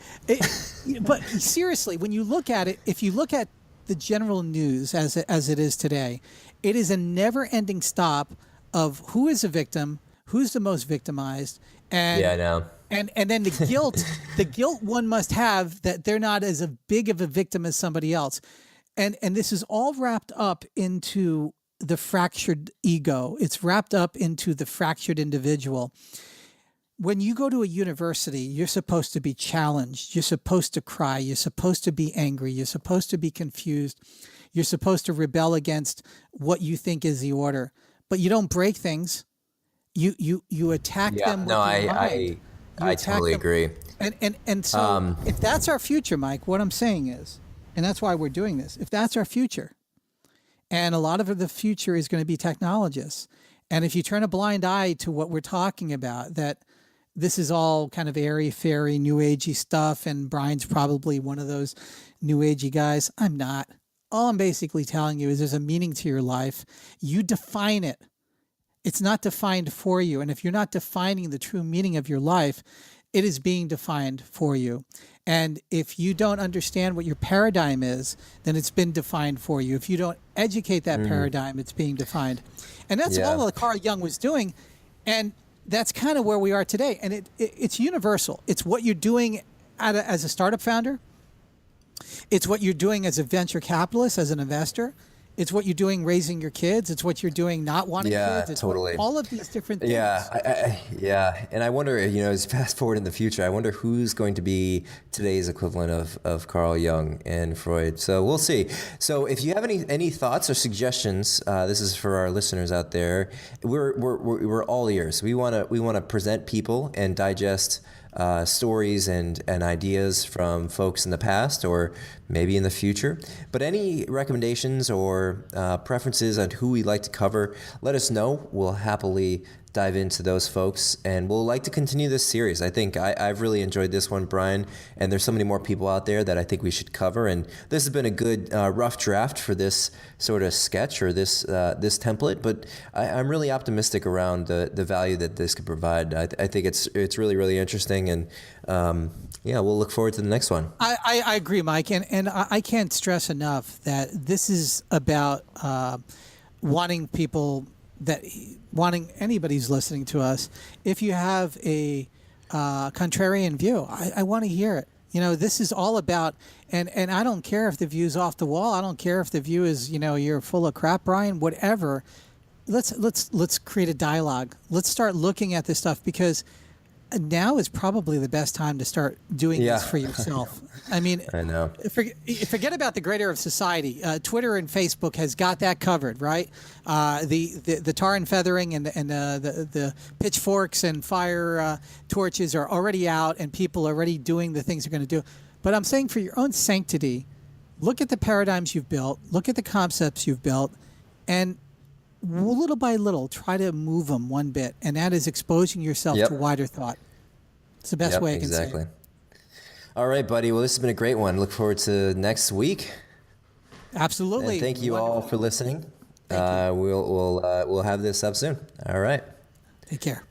But seriously, when you look at it, if you look at the general news as it is today, it is a never-ending stop of who is a victim, who's the most victimized, and Yeah, I know. and then the guilt one must have that they're not as big of a victim as somebody else. And this is all wrapped up into the fractured ego. It's wrapped up into the fractured individual. When you go to a university, you're supposed to be challenged. You're supposed to cry. You're supposed to be angry. You're supposed to be confused. You're supposed to rebel against what you think is the order. But you don't break things. You attack them with your mind. I totally agree. And so if that's our future, Mike, what I'm saying is, and that's why we're doing this, if that's our future, and a lot of the future is going to be technologists, and if you turn a blind eye to what we're talking about, that this is all kind of airy-fairy, new agey stuff, and Brian's probably one of those new agey guys. I'm not. All I'm basically telling you is there's a meaning to your life. You define it. It's not defined for you. And if you're not defining the true meaning of your life, it is being defined for you. And if you don't understand what your paradigm is, then it's been defined for you. If you don't educate that paradigm, it's being defined. And that's all that Carl Jung was doing. And that's kind of where we are today. And it's universal. It's what you're doing as a startup founder. It's what you're doing as a venture capitalist, as an investor. It's what you're doing raising your kids. It's what you're doing not wanting kids. It's totally. All of these different things. Yeah. And I wonder, as fast forward in the future, I wonder who's going to be today's equivalent of Carl Jung and Freud. So we'll see. So if you have any thoughts or suggestions, this is for our listeners out there. We're all ears. We want to present people and digest stories and ideas from folks in the past or maybe in the future. But any recommendations or preferences on who we'd like to cover, let us know. We'll happily dive into those folks, and we'll like to continue this series. I think I've really enjoyed this one, Brian, and there's so many more people out there that I think we should cover. And this has been a good rough draft for this sort of sketch or this template, but I'm really optimistic around the value that this could provide. I think it's really, really interesting, and we'll look forward to the next one. I agree, Mike, and I can't stress enough that this is about wanting anybody who's listening to us, if you have a contrarian view, I want to hear it. This is all about, and I don't care if the view's off the wall. I don't care if the view is, you're full of crap, Brian, whatever. Let's create a dialogue. Let's start looking at this stuff, because now is probably the best time to start doing this for yourself. I mean, I know. Forget about the great era of society. Twitter and Facebook has got that covered, right? The tar and feathering and the pitchforks and fire torches are already out, and people are already doing the things they're going to do. But I'm saying, for your own sanctity, look at the paradigms you've built, look at the concepts you've built, and little by little, try to move them one bit, and that is exposing yourself to wider thought. It's the best way I can say it. All right, buddy. Well, this has been a great one. Look forward to next week. Absolutely. And thank you all for listening. We'll have this up soon. All right. Take care.